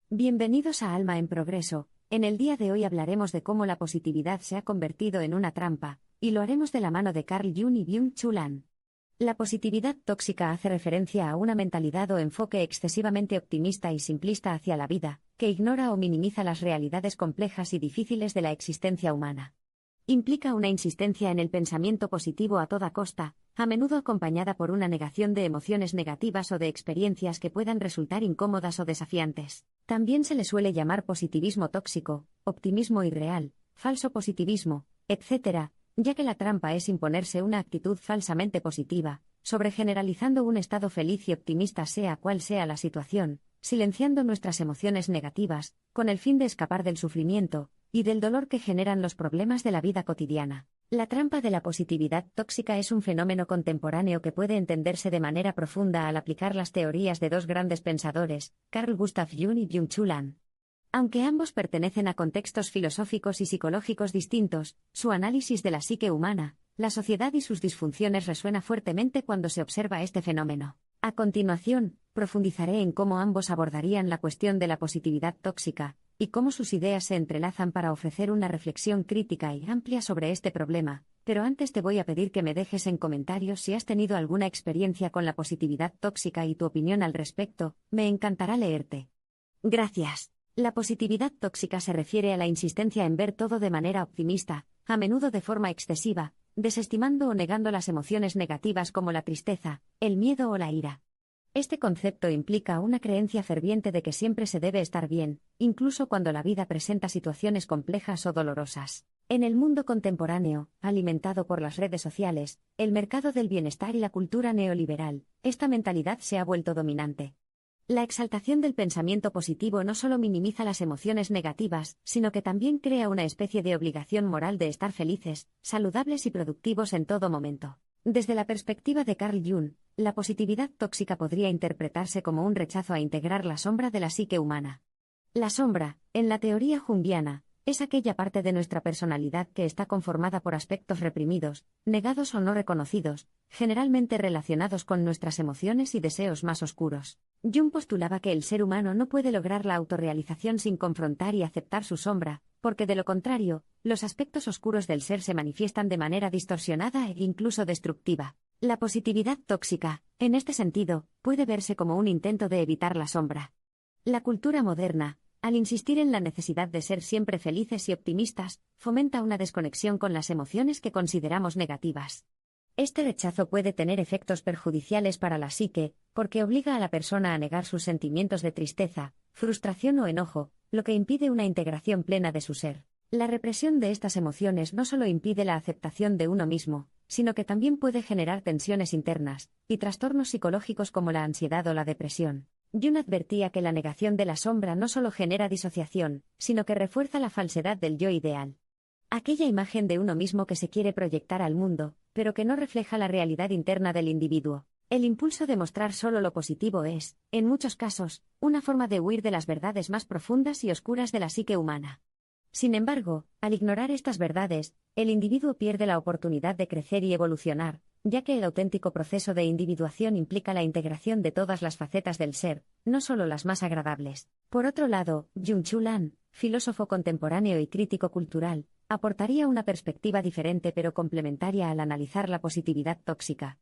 Bienvenidos a Alma en Progreso. En el día de hoy hablaremos de cómo la positividad se ha convertido en una trampa, y lo haremos de la mano de Carl Jung y Byung-Chul Han. La positividad tóxica hace referencia a una mentalidad o enfoque excesivamente optimista y simplista hacia la vida, que ignora o minimiza las realidades complejas y difíciles de la existencia humana. Implica una insistencia en el pensamiento positivo a toda costa, a menudo acompañada por una negación de emociones negativas o de experiencias que puedan resultar incómodas o desafiantes. También se le suele llamar positivismo tóxico, optimismo irreal, falso positivismo, etc., ya que la trampa es imponerse una actitud falsamente positiva, sobregeneralizando un estado feliz y optimista sea cual sea la situación, silenciando nuestras emociones negativas, con el fin de escapar del sufrimiento y del dolor que generan los problemas de la vida cotidiana. La trampa de la positividad tóxica es un fenómeno contemporáneo que puede entenderse de manera profunda al aplicar las teorías de dos grandes pensadores, Carl Gustav Jung y Byung-Chul Han. Aunque ambos pertenecen a contextos filosóficos y psicológicos distintos, su análisis de la psique humana, la sociedad y sus disfunciones resuena fuertemente cuando se observa este fenómeno. A continuación, profundizaré en cómo ambos abordarían la cuestión de la positividad tóxica, y cómo sus ideas se entrelazan para ofrecer una reflexión crítica y amplia sobre este problema, pero antes te voy a pedir que me dejes en comentarios si has tenido alguna experiencia con la positividad tóxica y tu opinión al respecto, me encantará leerte. Gracias. La positividad tóxica se refiere a la insistencia en ver todo de manera optimista, a menudo de forma excesiva, desestimando o negando las emociones negativas como la tristeza, el miedo o la ira. Este concepto implica una creencia ferviente de que siempre se debe estar bien, incluso cuando la vida presenta situaciones complejas o dolorosas. En el mundo contemporáneo, alimentado por las redes sociales, el mercado del bienestar y la cultura neoliberal, esta mentalidad se ha vuelto dominante. La exaltación del pensamiento positivo no solo minimiza las emociones negativas, sino que también crea una especie de obligación moral de estar felices, saludables y productivos en todo momento. Desde la perspectiva de Carl Jung, la positividad tóxica podría interpretarse como un rechazo a integrar la sombra de la psique humana. La sombra, en la teoría junguiana, es aquella parte de nuestra personalidad que está conformada por aspectos reprimidos, negados o no reconocidos, generalmente relacionados con nuestras emociones y deseos más oscuros. Jung postulaba que el ser humano no puede lograr la autorrealización sin confrontar y aceptar su sombra, porque de lo contrario, los aspectos oscuros del ser se manifiestan de manera distorsionada e incluso destructiva. La positividad tóxica, en este sentido, puede verse como un intento de evitar la sombra. La cultura moderna, al insistir en la necesidad de ser siempre felices y optimistas, fomenta una desconexión con las emociones que consideramos negativas. Este rechazo puede tener efectos perjudiciales para la psique, porque obliga a la persona a negar sus sentimientos de tristeza, frustración o enojo, lo que impide una integración plena de su ser. La represión de estas emociones no solo impide la aceptación de uno mismo, sino que también puede generar tensiones internas y trastornos psicológicos como la ansiedad o la depresión. Jung advertía que la negación de la sombra no solo genera disociación, sino que refuerza la falsedad del yo ideal. Aquella imagen de uno mismo que se quiere proyectar al mundo, pero que no refleja la realidad interna del individuo. El impulso de mostrar solo lo positivo es, en muchos casos, una forma de huir de las verdades más profundas y oscuras de la psique humana. Sin embargo, al ignorar estas verdades, el individuo pierde la oportunidad de crecer y evolucionar, ya que el auténtico proceso de individuación implica la integración de todas las facetas del ser, no solo las más agradables. Por otro lado, Byung-Chul Han, filósofo contemporáneo y crítico cultural, aportaría una perspectiva diferente pero complementaria al analizar la positividad tóxica.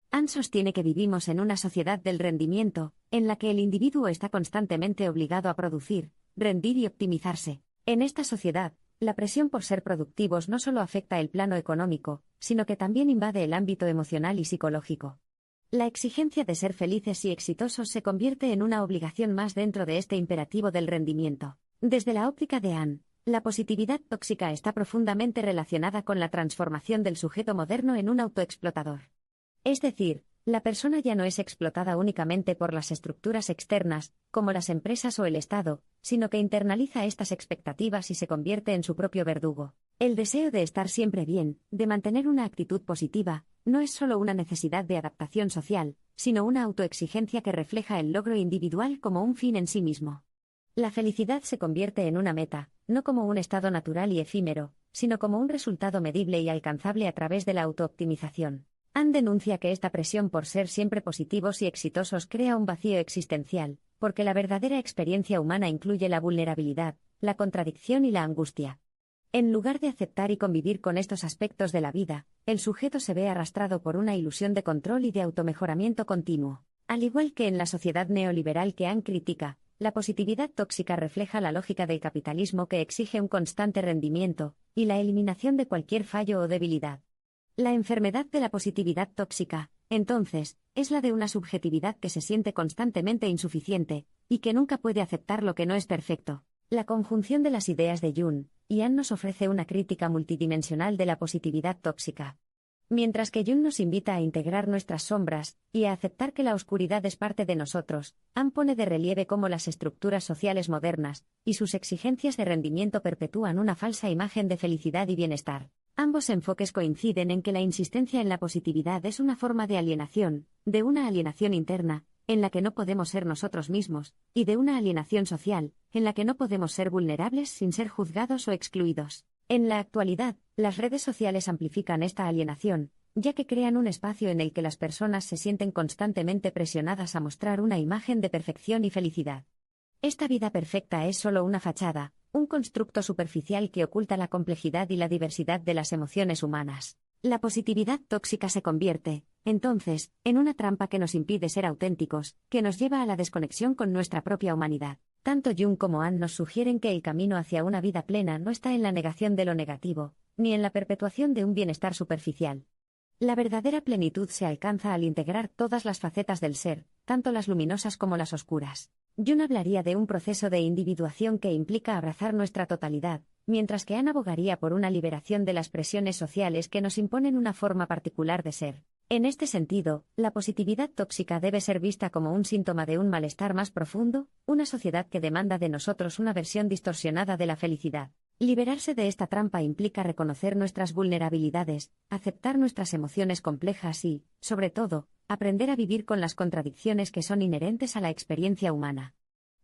Han sostiene que vivimos en una sociedad del rendimiento, en la que el individuo está constantemente obligado a producir, rendir y optimizarse. En esta sociedad, la presión por ser productivos no solo afecta el plano económico, sino que también invade el ámbito emocional y psicológico. La exigencia de ser felices y exitosos se convierte en una obligación más dentro de este imperativo del rendimiento. Desde la óptica de Han, la positividad tóxica está profundamente relacionada con la transformación del sujeto moderno en un autoexplotador. Es decir, la persona ya no es explotada únicamente por las estructuras externas, como las empresas o el Estado, sino que internaliza estas expectativas y se convierte en su propio verdugo. El deseo de estar siempre bien, de mantener una actitud positiva, no es solo una necesidad de adaptación social, sino una autoexigencia que refleja el logro individual como un fin en sí mismo. La felicidad se convierte en una meta, no como un estado natural y efímero, sino como un resultado medible y alcanzable a través de la autooptimización. Han denuncia que esta presión por ser siempre positivos y exitosos crea un vacío existencial, porque la verdadera experiencia humana incluye la vulnerabilidad, la contradicción y la angustia. En lugar de aceptar y convivir con estos aspectos de la vida, el sujeto se ve arrastrado por una ilusión de control y de automejoramiento continuo. Al igual que en la sociedad neoliberal que Ann critica, la positividad tóxica refleja la lógica del capitalismo que exige un constante rendimiento y la eliminación de cualquier fallo o debilidad. La enfermedad de la positividad tóxica, entonces, es la de una subjetividad que se siente constantemente insuficiente y que nunca puede aceptar lo que no es perfecto. La conjunción de las ideas de Jung y Ann nos ofrece una crítica multidimensional de la positividad tóxica. Mientras que Jung nos invita a integrar nuestras sombras y a aceptar que la oscuridad es parte de nosotros, Ann pone de relieve cómo las estructuras sociales modernas y sus exigencias de rendimiento perpetúan una falsa imagen de felicidad y bienestar. Ambos enfoques coinciden en que la insistencia en la positividad es una forma de alienación, de una alienación interna, en la que no podemos ser nosotros mismos, y de una alienación social, en la que no podemos ser vulnerables sin ser juzgados o excluidos. En la actualidad, las redes sociales amplifican esta alienación, ya que crean un espacio en el que las personas se sienten constantemente presionadas a mostrar una imagen de perfección y felicidad. Esta vida perfecta es solo una fachada, un constructo superficial que oculta la complejidad y la diversidad de las emociones humanas. La positividad tóxica se convierte, entonces, en una trampa que nos impide ser auténticos, que nos lleva a la desconexión con nuestra propia humanidad. Tanto Jung como Ann nos sugieren que el camino hacia una vida plena no está en la negación de lo negativo, ni en la perpetuación de un bienestar superficial. La verdadera plenitud se alcanza al integrar todas las facetas del ser, tanto las luminosas como las oscuras. Jung hablaría de un proceso de individuación que implica abrazar nuestra totalidad, mientras que Ann abogaría por una liberación de las presiones sociales que nos imponen una forma particular de ser. En este sentido, la positividad tóxica debe ser vista como un síntoma de un malestar más profundo, una sociedad que demanda de nosotros una versión distorsionada de la felicidad. Liberarse de esta trampa implica reconocer nuestras vulnerabilidades, aceptar nuestras emociones complejas y, sobre todo, aprender a vivir con las contradicciones que son inherentes a la experiencia humana.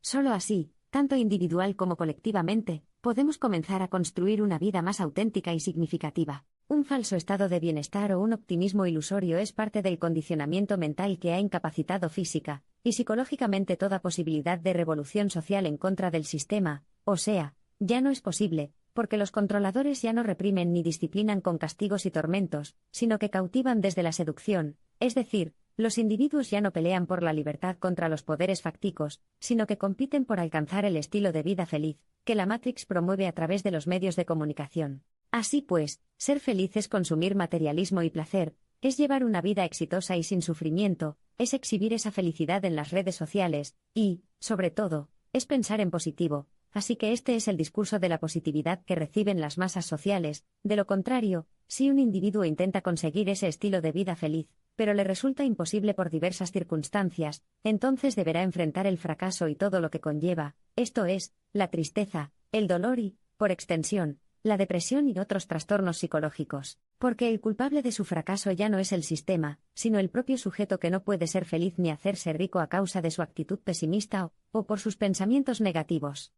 Solo así, tanto individual como colectivamente, podemos comenzar a construir una vida más auténtica y significativa. Un falso estado de bienestar o un optimismo ilusorio es parte del condicionamiento mental que ha incapacitado física y psicológicamente toda posibilidad de revolución social en contra del sistema, o sea, ya no es posible, porque los controladores ya no reprimen ni disciplinan con castigos y tormentos, sino que cautivan desde la seducción, es decir, los individuos ya no pelean por la libertad contra los poderes fácticos, sino que compiten por alcanzar el estilo de vida feliz, que la Matrix promueve a través de los medios de comunicación. Así pues, ser feliz es consumir materialismo y placer, es llevar una vida exitosa y sin sufrimiento, es exhibir esa felicidad en las redes sociales, y, sobre todo, es pensar en positivo. Así que este es el discurso de la positividad que reciben las masas sociales. De lo contrario, si un individuo intenta conseguir ese estilo de vida feliz, pero le resulta imposible por diversas circunstancias, entonces deberá enfrentar el fracaso y todo lo que conlleva, esto es, la tristeza, el dolor y, por extensión, la depresión y otros trastornos psicológicos, porque el culpable de su fracaso ya no es el sistema, sino el propio sujeto que no puede ser feliz ni hacerse rico a causa de su actitud pesimista o por sus pensamientos negativos.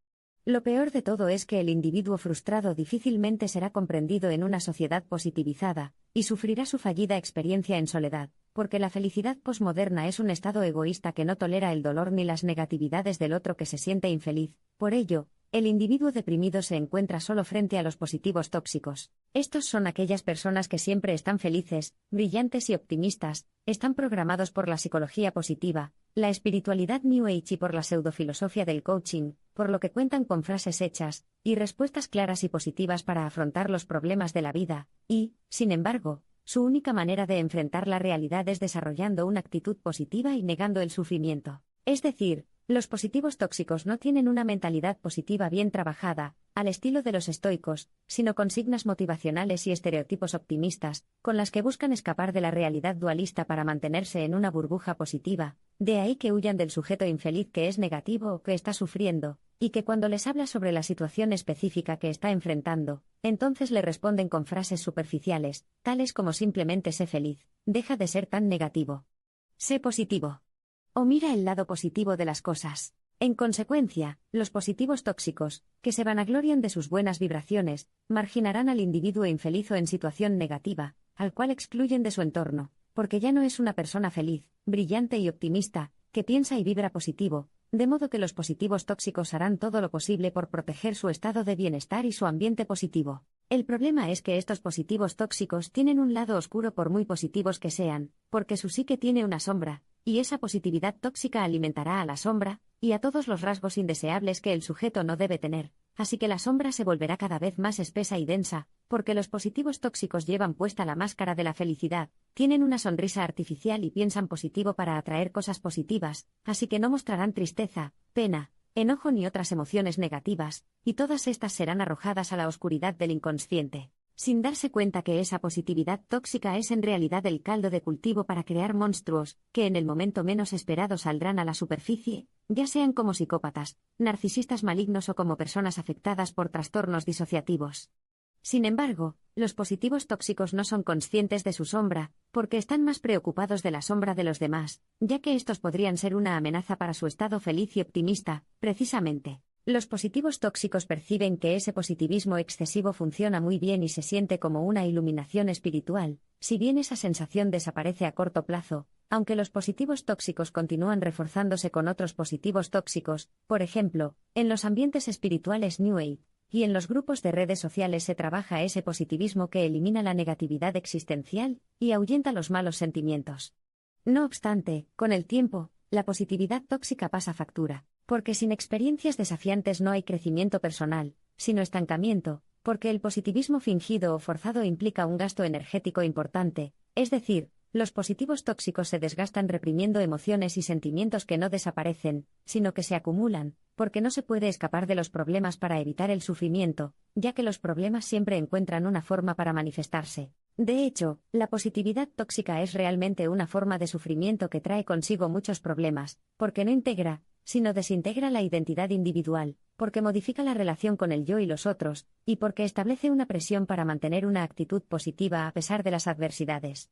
Lo peor de todo es que el individuo frustrado difícilmente será comprendido en una sociedad positivizada, y sufrirá su fallida experiencia en soledad, porque la felicidad posmoderna es un estado egoísta que no tolera el dolor ni las negatividades del otro que se siente infeliz. Por ello, el individuo deprimido se encuentra solo frente a los positivos tóxicos. Estos son aquellas personas que siempre están felices, brillantes y optimistas, están programados por la psicología positiva, la espiritualidad New Age y por la pseudofilosofía del coaching, por lo que cuentan con frases hechas y respuestas claras y positivas para afrontar los problemas de la vida, y, sin embargo, su única manera de enfrentar la realidad es desarrollando una actitud positiva y negando el sufrimiento. Es decir, los positivos tóxicos no tienen una mentalidad positiva bien trabajada, al estilo de los estoicos, sino consignas motivacionales y estereotipos optimistas, con las que buscan escapar de la realidad dualista para mantenerse en una burbuja positiva. De ahí que huyan del sujeto infeliz que es negativo o que está sufriendo, y que cuando les habla sobre la situación específica que está enfrentando, entonces le responden con frases superficiales, tales como simplemente sé feliz, deja de ser tan negativo. Sé positivo. O mira el lado positivo de las cosas. En consecuencia, los positivos tóxicos, que se vanaglorian de sus buenas vibraciones, marginarán al individuo infeliz o en situación negativa, al cual excluyen de su entorno, porque ya no es una persona feliz, brillante y optimista, que piensa y vibra positivo, de modo que los positivos tóxicos harán todo lo posible por proteger su estado de bienestar y su ambiente positivo. El problema es que estos positivos tóxicos tienen un lado oscuro por muy positivos que sean, porque su psique tiene una sombra, y esa positividad tóxica alimentará a la sombra, y a todos los rasgos indeseables que el sujeto no debe tener, así que la sombra se volverá cada vez más espesa y densa, porque los positivos tóxicos llevan puesta la máscara de la felicidad, tienen una sonrisa artificial y piensan positivo para atraer cosas positivas, así que no mostrarán tristeza, pena, enojo ni otras emociones negativas, y todas estas serán arrojadas a la oscuridad del inconsciente, sin darse cuenta que esa positividad tóxica es en realidad el caldo de cultivo para crear monstruos, que en el momento menos esperado saldrán a la superficie, ya sean como psicópatas, narcisistas malignos o como personas afectadas por trastornos disociativos. Sin embargo, los positivos tóxicos no son conscientes de su sombra, porque están más preocupados de la sombra de los demás, ya que estos podrían ser una amenaza para su estado feliz y optimista, precisamente. Los positivos tóxicos perciben que ese positivismo excesivo funciona muy bien y se siente como una iluminación espiritual, si bien esa sensación desaparece a corto plazo, aunque los positivos tóxicos continúan reforzándose con otros positivos tóxicos, por ejemplo, en los ambientes espirituales New Age, y en los grupos de redes sociales se trabaja ese positivismo que elimina la negatividad existencial y ahuyenta los malos sentimientos. No obstante, con el tiempo, la positividad tóxica pasa factura, porque sin experiencias desafiantes no hay crecimiento personal, sino estancamiento, porque el positivismo fingido o forzado implica un gasto energético importante, es decir, los positivos tóxicos se desgastan reprimiendo emociones y sentimientos que no desaparecen, sino que se acumulan, porque no se puede escapar de los problemas para evitar el sufrimiento, ya que los problemas siempre encuentran una forma para manifestarse. De hecho, la positividad tóxica es realmente una forma de sufrimiento que trae consigo muchos problemas, porque no integra, sino desintegra la identidad individual, porque modifica la relación con el yo y los otros, y porque establece una presión para mantener una actitud positiva a pesar de las adversidades.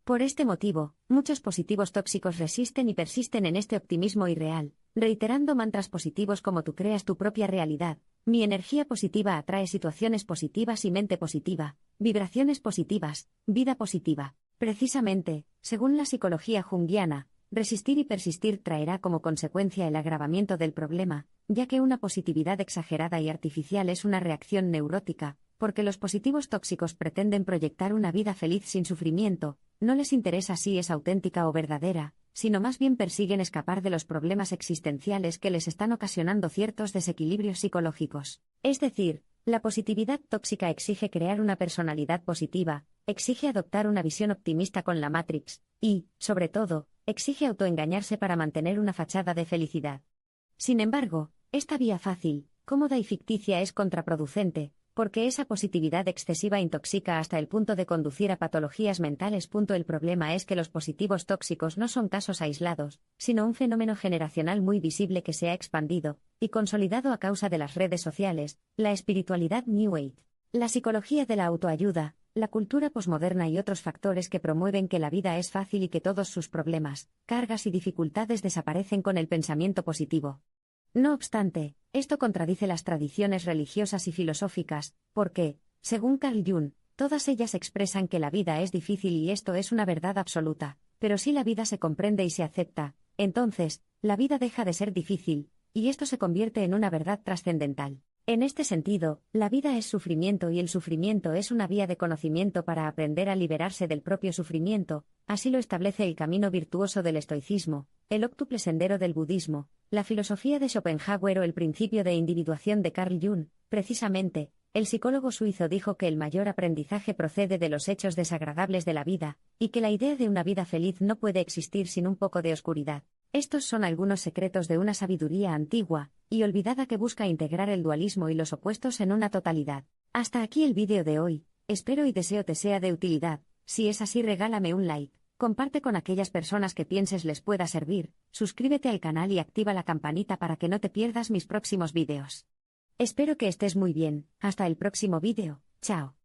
Por este motivo, muchos positivos tóxicos resisten y persisten en este optimismo irreal, reiterando mantras positivos como tú creas tu propia realidad, mi energía positiva atrae situaciones positivas y mente positiva, vibraciones positivas, vida positiva. Precisamente, según la psicología junguiana, resistir y persistir traerá como consecuencia el agravamiento del problema, ya que una positividad exagerada y artificial es una reacción neurótica, porque los positivos tóxicos pretenden proyectar una vida feliz sin sufrimiento, no les interesa si es auténtica o verdadera, sino más bien persiguen escapar de los problemas existenciales que les están ocasionando ciertos desequilibrios psicológicos. Es decir, la positividad tóxica exige crear una personalidad positiva, exige adoptar una visión optimista con la Matrix, y, sobre todo, exige autoengañarse para mantener una fachada de felicidad. Sin embargo, esta vía fácil, cómoda y ficticia es contraproducente, porque esa positividad excesiva intoxica hasta el punto de conducir a patologías mentales. El problema es que los positivos tóxicos no son casos aislados, sino un fenómeno generacional muy visible que se ha expandido y consolidado a causa de las redes sociales, la espiritualidad New Age, la psicología de la autoayuda, la cultura posmoderna y otros factores que promueven que la vida es fácil y que todos sus problemas, cargas y dificultades desaparecen con el pensamiento positivo. No obstante, esto contradice las tradiciones religiosas y filosóficas, porque, según Carl Jung, todas ellas expresan que la vida es difícil y esto es una verdad absoluta, pero si la vida se comprende y se acepta, entonces, la vida deja de ser difícil, y esto se convierte en una verdad trascendental. En este sentido, la vida es sufrimiento y el sufrimiento es una vía de conocimiento para aprender a liberarse del propio sufrimiento, así lo establece el camino virtuoso del estoicismo, el óctuple sendero del budismo, la filosofía de Schopenhauer o el principio de individuación de Carl Jung. Precisamente, el psicólogo suizo dijo que el mayor aprendizaje procede de los hechos desagradables de la vida, y que la idea de una vida feliz no puede existir sin un poco de oscuridad. Estos son algunos secretos de una sabiduría antigua y olvidada que busca integrar el dualismo y los opuestos en una totalidad. Hasta aquí el vídeo de hoy, espero y deseo te sea de utilidad. Si es así, regálame un like, comparte con aquellas personas que pienses les pueda servir, suscríbete al canal y activa la campanita para que no te pierdas mis próximos vídeos. Espero que estés muy bien, hasta el próximo vídeo, chao.